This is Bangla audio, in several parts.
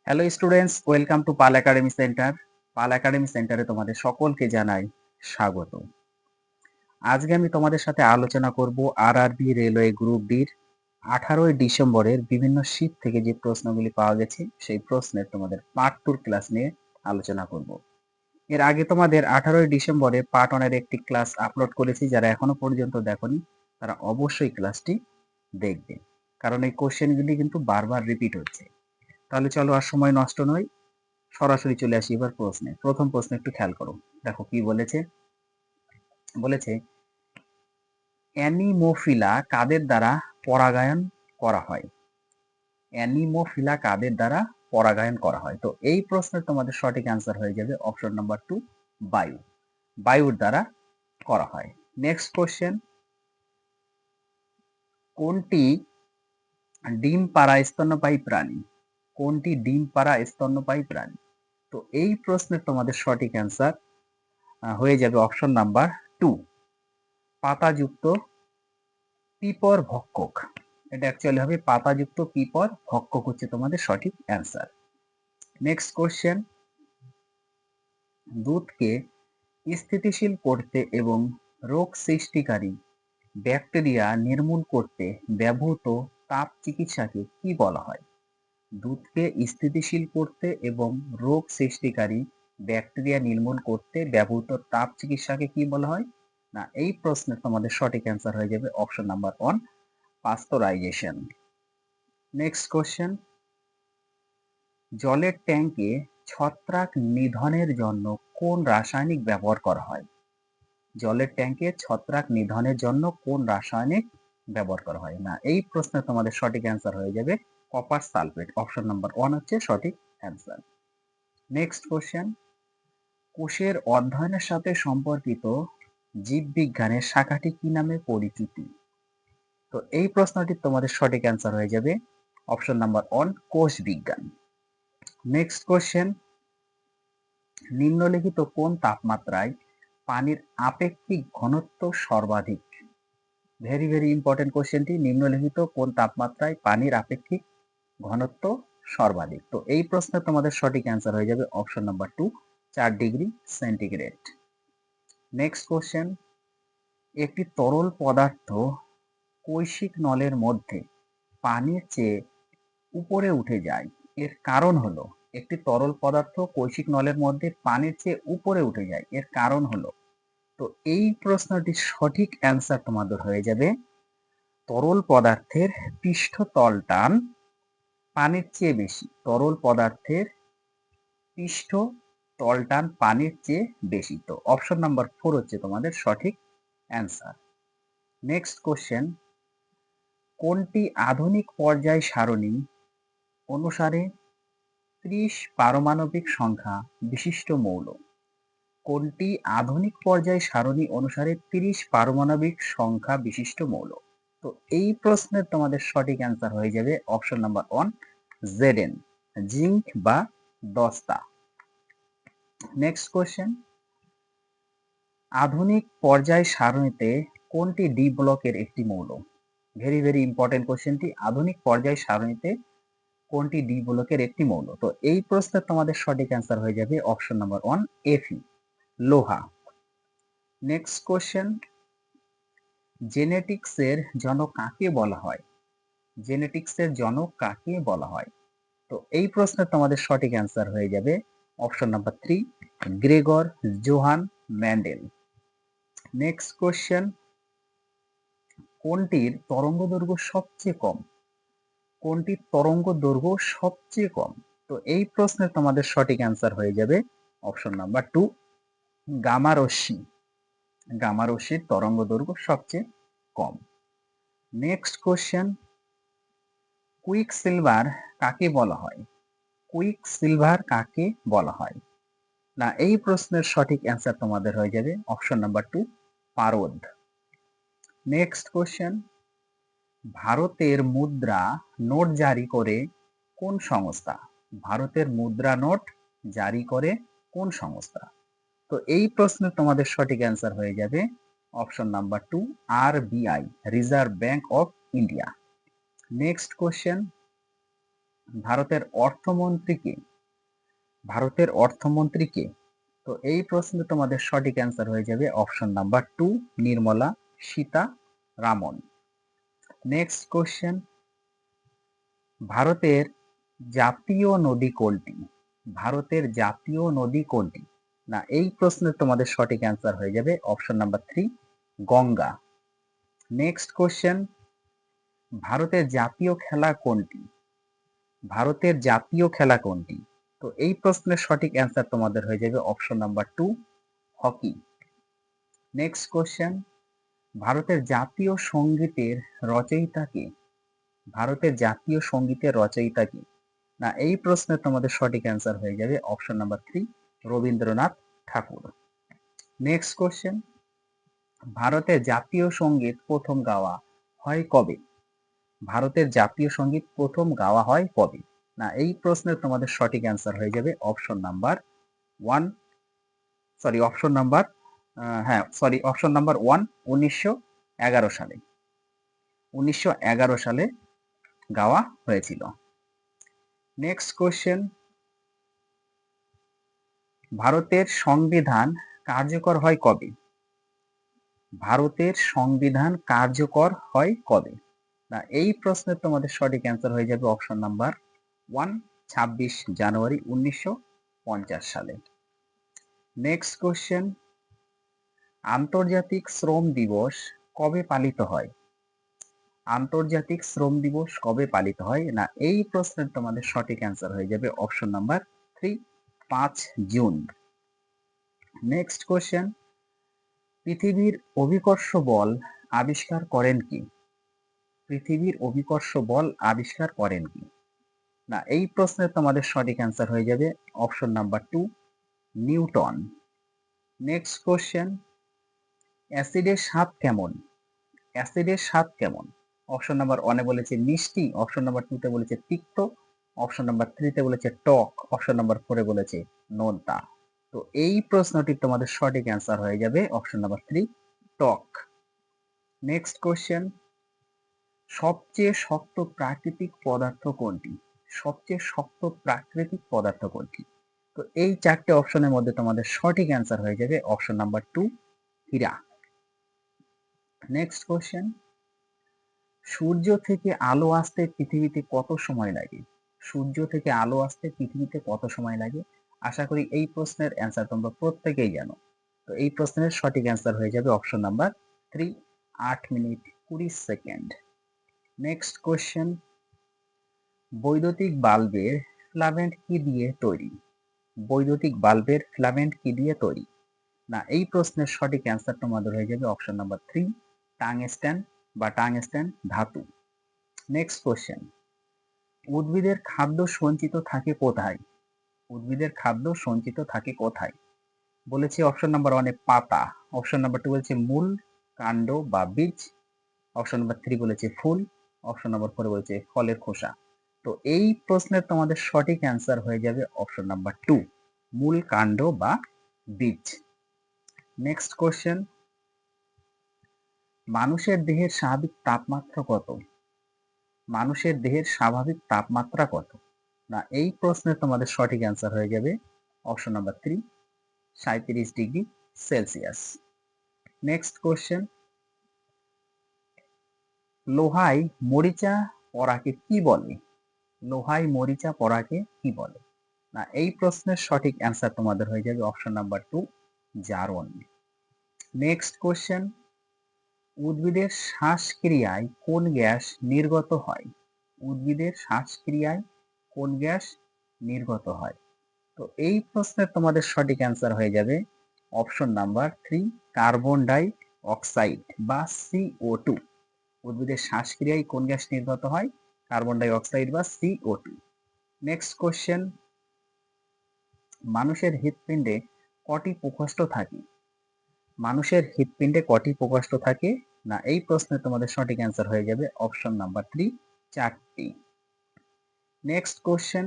Hello students, welcome to Pal academy centre. Pal academy সেন্টারে তোমাদের সকলকে জানাই স্বাগত। আজকে আমি তোমাদের সাথে আলোচনা করব আরআরবি রেলওয়ে গ্রুপ ডির 18ই ডিসেম্বরের বিভিন্ন শীট থেকে যে প্রশ্নগুলি পাওয়া গেছে সেই প্রশ্নের তোমাদের পার্ট টুর ক্লাস নিয়ে আলোচনা করব। এর আগে তোমাদের 18ই ডিসেম্বরে পার্ট ওয়ানের একটি ক্লাস আপলোড করেছি। যারা এখনো পর্যন্ত দেখোনি তারা অবশ্যই ক্লাসটি দেখবে, কারণ এই কোশ্চেনগুলি কিন্তু বারবার রিপিট হচ্ছে। তাহলে চলো আর সময় নষ্ট নয়, সরাসরি চলে আসি এবার প্রশ্নে। প্রথম প্রশ্ন একটু খেয়াল করো, দেখো কি বলেছে। বলেছে অ্যানিমোফিলা কাদের দ্বারা পরাগায়ন করা হয়? অ্যানিমোফিলা কাদের দ্বারা পরাগায়ন করা হয়? তো এই প্রশ্নের তোমাদের সঠিক অ্যান্সার হয়ে যাবে অপশন নাম্বার 2, বায়ু। বায়ুর দ্বারা করা হয়। নেক্সট কোশ্চেন, কোনটি ডিম পাড়া স্তন্যপায়ী প্রাণী? কোনটি ডিম পাড়া স্তন্যপায়ী প্রাণী? তো এই প্রশ্নের তোমাদের সঠিক অ্যান্সার হয়ে যাবে অপশন নাম্বার 2, পাতাযুক্ত পিপর ভক্ষক। এটা অ্যাকচুয়ালি হবে পাতাযুক্ত পিপর ভক্ষক হচ্ছে তোমাদের সঠিক অ্যান্সার। নেক্সট কোশ্চেন, দুধকে স্থিতিশীল করতে এবং রোগ সৃষ্টিকারী ব্যাকটেরিয়া নির্মূল করতে ব্যবহৃত তাপ চিকিৎসাকে কি বলা হয়? দুধকে স্থিতিশীল করতে এবং রোগ সৃষ্টিকারী ব্যাকটেরিয়া নির্মূল করতে ব্যবহৃত তাপ চিকিৎসাকে কি বলা হয়? না, এই প্রশ্নের তোমাদের সঠিক অ্যান্সার হয়ে যাবে option number 1, pasteurisation. Next question, জলের ট্যাঙ্কে ছত্রাক নিধনের জন্য কোন রাসায়নিক ব্যবহার করা হয়? জলের ট্যাঙ্কে ছত্রাক নিধনের জন্য কোন রাসায়নিক ব্যবহার করা হয়? না, এই প্রশ্নে তোমাদের সঠিক অ্যান্সার হয়ে যাবে কপার সালফেট। অপশন নাম্বার 1 হচ্ছে সঠিক অ্যান্সার। নেক্সট কোশ্চেন, কোষের অধ্যয়নের সাথে সম্পর্কিত জীববিজ্ঞানের শাখাটি কি নামে পরিচিত? তো এই প্রশ্নটির তোমাদের সঠিক অ্যান্সার হয়ে যাবে অপশন নাম্বার 1, কোষ বিজ্ঞান। নেক্সট কোশ্চেন, নিম্নলিখিত কোন তাপমাত্রায় পানির আপেক্ষিক ঘনত্ব সর্বাধিক? ভেরি ভেরি ইম্পর্টেন্ট কোশ্চেনটি, নিম্নলিখিত কোন তাপমাত্রায় পানির আপেক্ষিক ঘনত্ব সর্বাধিক? তো এই প্রশ্নে তোমাদের সঠিক অ্যান্সার হয়ে যাবে option number 2, 4°C। Next question, একটি তরল পদার্থ কৈশিক নলের মধ্যে পানির চেয়ে উপরে উঠে যায়, এর কারণ হলো? একটি তরল পদার্থ কৈশিক নলের মধ্যে পানির চেয়ে উপরে উঠে যায়, এর কারণ হলো? তো এই প্রশ্নটির সঠিক অ্যান্সার তোমাদের হয়ে যাবে তরল পদার্থের পৃষ্ঠতল টান পানির চেয়ে বেশি। তরল পদার্থের পৃষ্ঠতল টান পানির চেয়ে বেশি। তো অপশন নাম্বার 4 হচ্ছে তোমাদের সঠিক অ্যান্সার। নেক্সট কোশ্চেন, কোনটি আধুনিক পর্যায় সারণী অনুসারে 30 পারমাণবিক সংখ্যা বিশিষ্ট মৌল? কোনটি আধুনিক পর্যায় সারণী অনুসারে 30 পারমাণবিক সংখ্যা বিশিষ্ট মৌল? তো এই প্রশ্নের তোমাদের সঠিক অ্যান্সার হয়ে যাবে অপশন নাম্বার 1, Zn, জিঙ্ক বা দস্তা। নেক্সট কোশ্চেন, আধুনিক পর্যায় সারণীতে কোনটি ডি ব্লকের একটি মৌল? ভেরি ভেরি ইম্পর্টেন্ট কোশ্চেনটি, আধুনিক পর্যায় সারণীতে কোনটি ডি ব্লকের একটি মৌল? তো এই প্রশ্নের তোমাদের সঠিক অ্যান্সার হয়ে যাবে অপশন নাম্বার 1, Fe, লোহা। নেক্সট কোশ্চেন, জেনেটিক্সের জনক কাকে বলা হয়? জেনেটিক্সের জনক কাকে বলা হয়? তো এই প্রশ্নের তোমাদের সঠিক অ্যান্সার হয়ে যাবে option number 3, Gregor Johann Mendel. Next question, কোনটির তরঙ্গ দৈর্ঘ্য সবচেয়ে কম? কোনটির তরঙ্গ দৈর্ঘ্য সবচেয়ে কম? তো এই প্রশ্নের তোমাদের সঠিক অ্যান্সার হয়ে যাবে অপশন নাম্বার 2, গামা রশ্মি। গামা রশ্মির তরঙ্গ দৈর্ঘ্য সবচেয়ে কম। নেক্সট কোশ্চেন, কুইক সিলভার কাকে বলা হয়? কুইক সিলভার কাকে বলা হয়? না, এই প্রশ্নের সঠিক অ্যান্সার তোমাদের হয়ে যাবে অপশন নাম্বার 2, পারদ। নেক্সট কোশ্চেন, ভারতের মুদ্রা নোট জারি করে কোন সংস্থা? ভারতের মুদ্রা নোট জারি করে কোন সংস্থা? তো এই প্রশ্নের তোমাদের সঠিক অ্যান্সার হয়ে যাবে option number 2, RBI, reserve bank of India. Next question, ভারতের অর্থমন্ত্রীকে ভারতের অর্থমন্ত্রীকে তো এই প্রশ্নে তোমাদের সঠিক অ্যান্সার হয়ে যাবে option number 2 Nirmala Sitharaman. Next question, ভারতের জাতীয় নদী কোনটি? ভারতের জাতীয় নদী কোনটি? না এই প্রশ্নের তোমাদের সঠিক অ্যান্সার হয়ে যাবে option number 3 Ganga. Next question, ভারতের জাতীয় খেলা কোনটি? ভারতের জাতীয় খেলা কোনটি? তো এই প্রশ্নের সঠিক অ্যান্সার তোমাদের হয়ে যাবে option number 2 hockey. Next question, ভারতের জাতীয় সঙ্গীতের রচয়িতা কে? ভারতের জাতীয় সঙ্গীতের রচয়িতা কে? না এই প্রশ্নের তোমাদের সঠিক অ্যান্সার হয়ে যাবে অপশন নাম্বার 3 রবীন্দ্রনাথ ঠাকুর। নেক্সট কোশ্চেন, ভারতের জাতীয় সঙ্গীত প্রথম গাওয়া হয় কবে? ভারতের জাতীয় সঙ্গীত প্রথম গাওয়া হয় কবে? না এই প্রশ্নের তোমাদের সঠিক অ্যান্সার হয়ে যাবে option number 1 option number option number 1 1911 সালে 1911 সালে গাওয়া হয়েছিল। নেক্সট কোশ্চেন, ভারতের সংবিধান কার্যকর হয় কবে? ভারতের সংবিধান কার্যকর হয় কবে? না এই প্রশ্নের তোমাদের সঠিক অ্যান্সার হয়ে যাবে অপশন নাম্বার 1 26 জানুয়ারি 1950 সালে। নেক্সট কোশ্চেন, আন্তর্জাতিক শ্রম দিবস কবে পালিত হয়? আন্তর্জাতিক শ্রম দিবস কবে পালিত হয়? না এই প্রশ্নের তোমাদের সঠিক অ্যান্সার হয়ে যাবে option number 3 5 June. Next question, পৃথিবীর অভিকর্ষ বল আবিষ্কার করেন কি? পৃথিবীর অভিকর্ষ বল আবিষ্কার করেন কি? না এই প্রশ্নের তোমাদের সঠিক অ্যান্সার হয়ে যাবে option number 2 Newton. Next question, অ্যাসিডের স্বাদ কেমন? অ্যাসিডের স্বাদ কেমন? অপশন নাম্বার 1 এ বলেছে মিষ্টি, অপশন নাম্বার 2 তে বলেছে তিক্ত, অপশন নাম্বার 3 তে বলেছে টক, অপশন নাম্বার 4 এ বলেছে নোনতা। তো এই প্রশ্নটির তোমাদের সঠিক অ্যান্সার হয়ে যাবে অপশন নাম্বার 3 টক। নেক্সট কোশ্চেন, সবচেয়ে শক্ত প্রাকৃতিক পদার্থ কোনটি? সবচেয়ে শক্ত প্রাকৃতিক পদার্থ কোনটি? তো এই চারটে অপশনের মধ্যে তোমাদের সঠিক অ্যান্সার হয়ে যাবে অপশন নাম্বার 2 হীরা। নেক্সট কোশ্চেন, সূর্য থেকে আলো আসতে পৃথিবীতে কত সময় লাগে? সূর্য থেকে আলো আসতে পৃথিবীতে কত সময় লাগে? আশা করি এই প্রশ্নের অ্যান্সার তোমরা প্রত্যেকেই জানো। তো এই প্রশ্নের সঠিক অ্যান্সার হয়ে যাবে option number 3 8 minute 20 second. Next question, বৈদ্যুতিক বাল্বের ফিলামেন্ট কি দিয়ে তৈরি? বৈদ্যুতিক বাল্বের ফিলামেন্ট কি দিয়ে তৈরি? না এই প্রশ্নের সঠিক অ্যান্সার তোমাদের হয়ে যাবে অপশন নাম্বার 3 টাংস্টেন বা টাংস্টেন ধাতু। নেক্সট কোশ্চেন, উদ্ভিদের খাদ্য সঞ্চিত থাকে কোথায়? উদ্ভিদের খাদ্য সঞ্চিত থাকে কোথায়? বলেছে অপশন নাম্বার 1 এ পাতা, অপশন নাম্বার 2 বলেছে মূল, কাণ্ড বা বীজ, অপশন নাম্বার 3 বলেছে ফুল, অপশন নাম্বার 4 বলেছে ফলের খোসা। তো এই প্রশ্নের তোমাদের সঠিক অ্যান্সার হয়ে যাবে অপশন নাম্বার 2 মূল, কাণ্ড বা বীজ। নেক্সট কোশ্চেন, মানুষের দেহের স্বাভাবিক তাপমাত্রা কত? মানুষের দেহের স্বাভাবিক তাপমাত্রা কত? না এই প্রশ্নের তোমাদের সঠিক অ্যান্সার হয়ে যাবে option number 3 37 degree Celsius. Next question, লোহায় মরিচা পড়াকে কি বলে? লোহায় মরিচা পড়াকে কি বলে? না এই প্রশ্নের সঠিক অ্যান্সার তোমাদের হয়ে যাবে অপশন নাম্বার 2 জারণ। নেক্সট কোশ্চেন, উদ্ভিদের শ্বাসক্রিয়ায় কোন গ্যাস নির্গত হয়? উদ্ভিদের শ্বাসক্রিয়ায় কোন গ্যাস নির্গত হয়? তো এই প্রশ্নের তোমাদের সঠিক অ্যান্সার হয়ে যাবে option number 3 carbon die oxide বা CO2। উদ্ভিদের শ্বাসক্রিয়ায় কোন গ্যাস নির্গত হয়? কার্বন ডাই অক্সাইড বা CO2। নেক্সট কোশ্চেন, মানুষের হৃৎপিণ্ডে কটি প্রকোষ্ঠ থাকে? মানুষের হৃৎপিণ্ডে কটি প্রকোষ্ঠ থাকে? না এই প্রশ্নে তোমাদের সঠিক অ্যান্সার হয়ে যাবে অপশন নাম্বার 3 4টি। নেক্সট কোশ্চেন,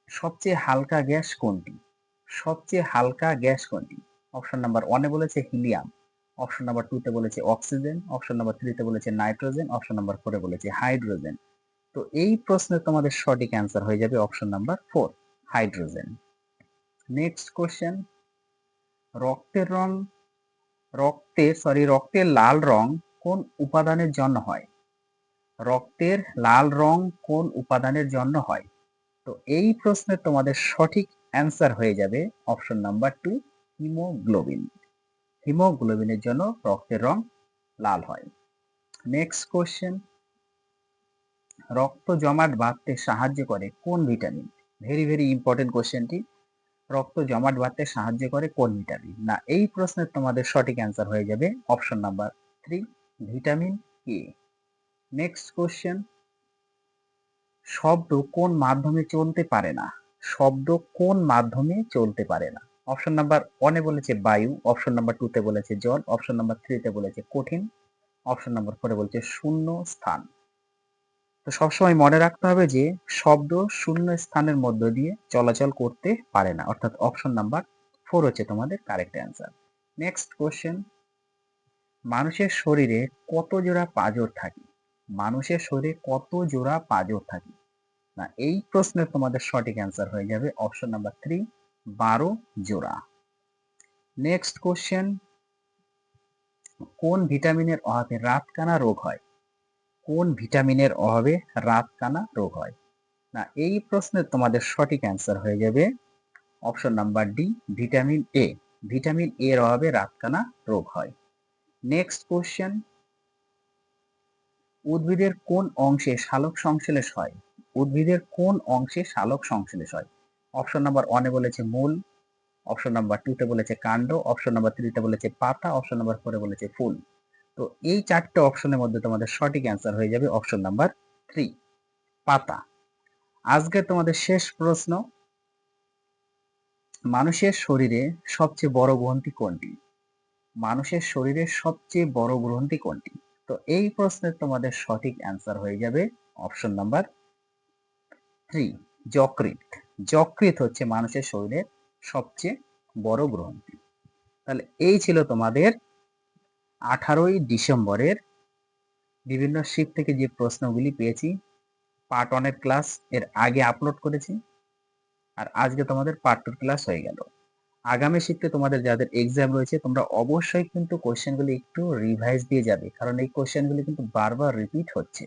সবচেয়ে হালকা গ্যাস কোনটি? সবচেয়ে হালকা গ্যাস কোনটি? অপশন নাম্বার 1 এ বলেছে হিলিয়াম, অপশন নাম্বার 2 তে বলেছে অক্সিজেন, অপশন নাম্বার 3 তে বলেছে নাইট্রোজেন, অপশন নাম্বার 4 এ বলেছে হাইড্রোজেন। তো এই প্রশ্নের তোমাদের সঠিক অ্যান্সার হয়ে যাবে option number 4, hydrogen. Next question, রক্তের রং রক্তের লাল রং কোন উপাদানের জন্য হয়? রক্তের লাল রং কোন উপাদানের জন্য হয়? তো এই প্রশ্নের তোমাদের সঠিক অ্যান্সার হয়ে যাবে অপশন নাম্বার 2, হিমোগ্লোবিন। হিমোগ্লোবিনের জন্য রক্তের রং লাল হয়। নেক্সট কোশ্চেন, রক্ত জমাট বাঁধতে সাহায্য করে কোন ভিটামিন? ভেরি ভেরি ইম্পর্টেন্ট কোশ্চেনটি। রক্ত জমাট বাঁধতে সাহায্য করে কোন ভিটামিন? না, এই প্রশ্নের তোমাদের সঠিক অ্যান্সার হয়ে যাবে option number 3, vitamin A. Next question, শব্দ কোন মাধ্যমে চলতে পারে না? শব্দ কোন মাধ্যমে চলতে পারে না? অপশন নাম্বার 1 এ বলেছে বায়ু, অপশন নাম্বার 2 তে বলেছে জল, অপশন নাম্বার 3 তে বলেছে কঠিন, অপশন নাম্বার 4 এ বলেছে শূন্য স্থান। তো সবসময় মনে রাখতে হবে যে শব্দ শূন্য স্থানের মধ্য দিয়ে চলাচল করতে পারে না, অর্থাৎ অপশন নাম্বার 4 হচ্ছে তোমাদের কারেক্ট অ্যান্সার। নেক্সট কোশ্চেন, মানুষের শরীরে কত জোড়া পাঁজর থাকে? মানুষের শরীরে কত জোড়া পাঁজর থাকে? না, এই প্রশ্নের তোমাদের সঠিক অ্যান্সার হয়ে যাবে অপশন নাম্বার 3, 12 জোড়া। নেক্সট কোশ্চেন, কোন ভিটামিনের অভাবে রাতকানা রোগ হয়? কোন ভিটামিনের অভাবে রাতকানা রোগ হয়? না, এই প্রশ্নের তোমাদের সঠিক অ্যান্সার হয়ে যাবে option number D, vitamin A. Vitamin A এর অভাবে রাতকানা রোগ হয়। নেক্সট কোশ্চেন, উদ্ভিদের কোন অংশে সালোক সংশ্লেষ হয়? উদ্ভিদের কোন অংশে সালোক সংশ্লেষ হয়? অপশন নাম্বার 1 এ বলেছে মূল, অপশন নাম্বার 2 তে বলেছে কাণ্ড, অপশন নাম্বার 3 তে বলেছে পাতা, অপশন নাম্বার 4 এ বলেছে ফুল। তো এই চারটে অপশনের মধ্যে তোমাদের সঠিক অ্যান্সার হয়ে যাবে অপশন নাম্বার 3, পাতা। আজকে তোমাদের শেষ প্রশ্ন, মানুষের শরীরে সবচেয়ে বড় গ্রন্থি কোনটি? মানুষের শরীরে সবচেয়ে বড় গ্রন্থি কোনটি? তো এই প্রশ্নের তোমাদের সঠিক অ্যান্সার হয়ে যাবে অপশন নাম্বার 3, যকৃৎ। যকৃৎ হচ্ছে মানুষের শরীরের সবচেয়ে বড় গ্রন্থি। তাহলে এই ছিল তোমাদের 18ই ডিসেম্বরের বিভিন্ন শিফট থেকে যে প্রশ্নগুলি পেয়েছি, পার্ট 1 এর ক্লাস এর আগে আপলোড করেছি, আর আজকে তোমাদের পার্ট 2 ক্লাস হয়ে গেল। আগামী শিফটে তোমাদের যাদের এক্সাম রয়েছে তোমরা অবশ্যই কিন্তু কোশ্চেনগুলি একটু রিভাইজ দিয়ে যাবে, কারণ এই কোশ্চেনগুলি কিন্তু বারবার রিপিট হচ্ছে।